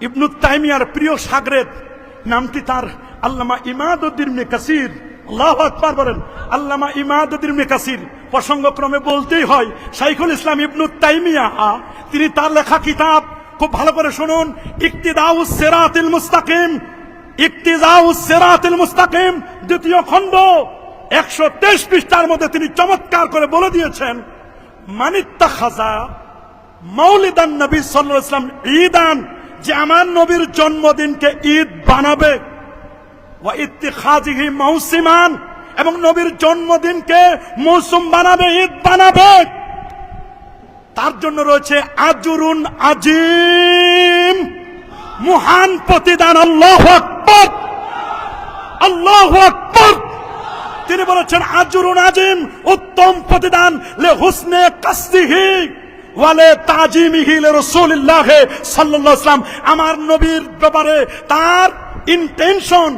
ইবনু তাইমিয়ার প্রিয় শাগরেদ, নামটি তার আল্লামা ইমাদউদ্দিন ইবনে কাসির। আল্লাহু আকবার বলেন। আল্লামা ইমাদউদ্দিন ইবনে কাসির প্রসঙ্গক্রমে বলতেই হয়, শাইখুল ইসলাম ইবনু তাইমিয়া তিনি তার লেখা কিতাব খুব ভালো করে শুনুন, ইক্তিদাউস সিরাতিল মুস্তাকিম, ইক্তিদাউস সিরাতিল মুস্তাকিম দ্বিতীয় খণ্ড 123 পৃষ্ঠার মধ্যে তিনি চমৎকার করে বলে দিয়েছেন, মানিত্তাখাযা মাউলিদান নবী সাল্লাল্লাহু আলাইহি ওয়াসাল্লাম ঈদান, যে আমার নবীর জন্মদিনকে ঈদ বানাবে, ওয়া ইত্তিখাযিহি মাউসিমান, এবং নবীর জন্মদিনকে মৌসুম বানাবে, ঈদ বানাবে, তার জন্য রয়েছে আজরুন আজিম, মহান প্রতিদান। আল্লাহু আকবার, আল্লাহু আকবার। তিনি বলেছেন আজরুন আজিম, উত্তম প্রতিদান, লে হুসনে কাসদিহি ওয়ালে তাজিমিহি লিরাসূলিল্লাহ সাল্লাল্লাহু আলাইহি ওয়াসাল্লাম, আমার নবীর ব্যাপারে তার ইন্টেনশন,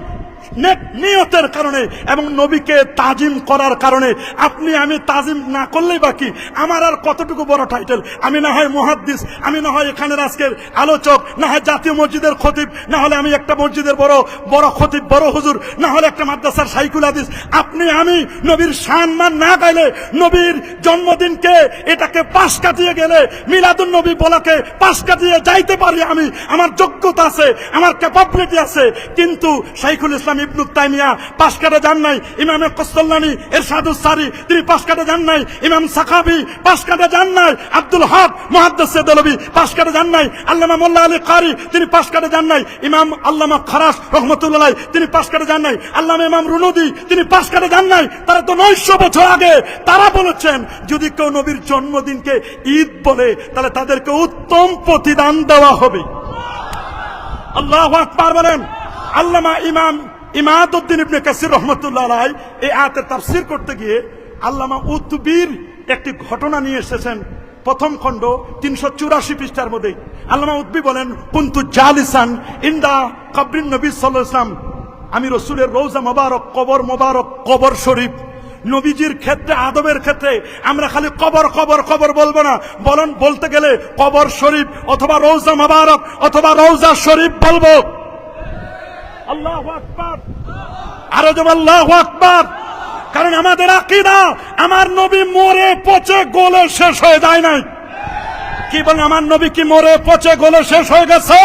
নিয়তের কারণে এবং নবীকে তাজিম করার কারণে। আপনি আমি তাজিম না করলেই বাকি, আমার আর কতটুকু বড় টাইটেল, আমি না হয় মুহাদ্দিস, আমি না হয় এখানের আজকের আলোচক, না হয় জাতীয় মসজিদের খতিব, না হলে আমি একটা মসজিদের বড় বড় খতিব, বড় হুজুর, না হলে একটা মাদ্রাসার শাইখুল হাদিস। আপনি আমি নবীর সম্মান না গাইলে, নবীর জন্মদিনকে এটাকে পাশ কাটিয়ে গেলে, মিলাদুন নবী বলাকে পাশ কাটিয়ে যাইতে পারি আমি, আমার যোগ্যতা আছে, আমার ক্যাপাবিলিটি আছে। কিন্তু শাইখুল ইসলাম ইবনু তাইমিয়া পাশ কাটে যান নাই, ইমামে কসল্লানি ইরশাদুস সারি তিনি পাশ কাটে যান নাই, ইমাম সাখাবি পাশ কাটে যান নাই, আব্দুল হক মুহাদ্দিস দেলবি পাশ কাটে যান নাই, আল্লামা মোল্লা আলী কারি তিনি পাশ কাটে যান নাই, ইমাম আল্লামা খারাস রহমাতুল্লাহ তিনি পাশ কাটে যান নাই, আল্লামা ইমাম রুনুদি তিনি পাশ কাটে যান নাই। তারা তো 900 বছর আগে তারা বলেছেন, যদি কেউ নবীর জন্মদিনকে ঈদ বলে তাহলে তাদেরকে উত্তম প্রতিদান দেওয়া হবে। আল্লাহু আকবার বলেন। আল্লামা ইমাদউদ্দিন ইবনে কাসির রহমাতুল্লাহ আলাইহি এই আয়াতের তাফসীর করতে গিয়ে আল্লামা উতবির একটি ঘটনা নিয়ে এসেছেন। প্রথম খণ্ড 384 পৃষ্ঠার মধ্যে আল্লামা উতবি বলেন, কুনতু জালিসান ইনদা কবরিন নবী সাল্লাল্লাহু আলাইহি ওয়াসাল্লাম, আমি রাসূলের রওজা মোবারক, কবর শরীফ, নবীজির ক্ষেত্রে, আদবের ক্ষেত্রে আমরা খালি কবর কবর কবর বলবো না, বলতে গেলে কবর শরীফ অথবা রওজা মোবারক অথবা রওজা শরীফ বলবো। আল্লাহু আকবার, আরো জোরে আল্লাহু আকবার। কারণ আমাদের আকীদা, আমার নবী মরে পচে গলে শেষ হয়ে যায় নাই। কি বলেন, আমার নবী কি মরে পচে গলে শেষ হয়ে গেছে?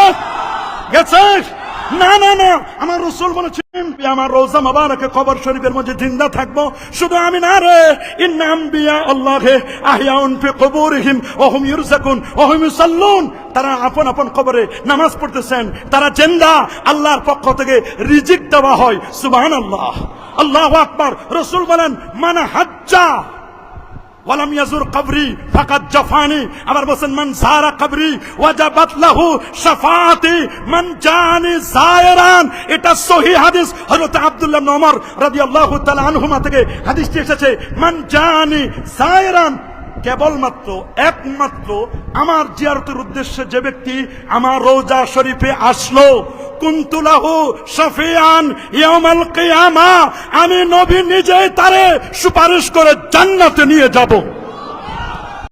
না না না, আমার রাসূল বলেছেন আমার রওজা মোবারকে কবর শরীফের মধ্যে জিন্দা থাকবো। শুধু আমি না রে, ইন্না আম্বিয়া আল্লাহে আহইয়াউন ফি কুবুরিহিম ওয়া হুম ইরযাকুন ওয়া হুম ইউসাল্লুন, তারা আপন আপন কবরে নামাজ পড়তেছেন, তারা জিন্দা, আল্লাহর পক্ষ থেকে রিজিক দেওয়া হয়। সুবহানাল্লাহ, আল্লাহু আকবার। রাসূল বলেন, মান হাজ্জা ওয়ালাম ইয়াজুর কবরি ফাকাদ জাফানি, আবার বলেন মান যারা কবরি ওয়াজাবাত লাহু শাফাআতি মান জানি যায়রান। এটা সহিহ হাদিস, হযরত আব্দুল্লাহ ইবনে ওমর রাদিয়াল্লাহু তাআলা আনহুমা থেকে হাদিসটি এসেছে। মান জানি যায়রান, কেবলমাত্র একমাত্র আমার জিয়ারতের উদ্দেশ্যে যে ব্যক্তি আমার রওজা শরীফে আসলো, কুনতু লাহু শাফিআন ইয়াউমাল কিয়ামা, আমি নবী নিজেই তারে সুপারিশ করে জান্নাতে নিয়ে যাব।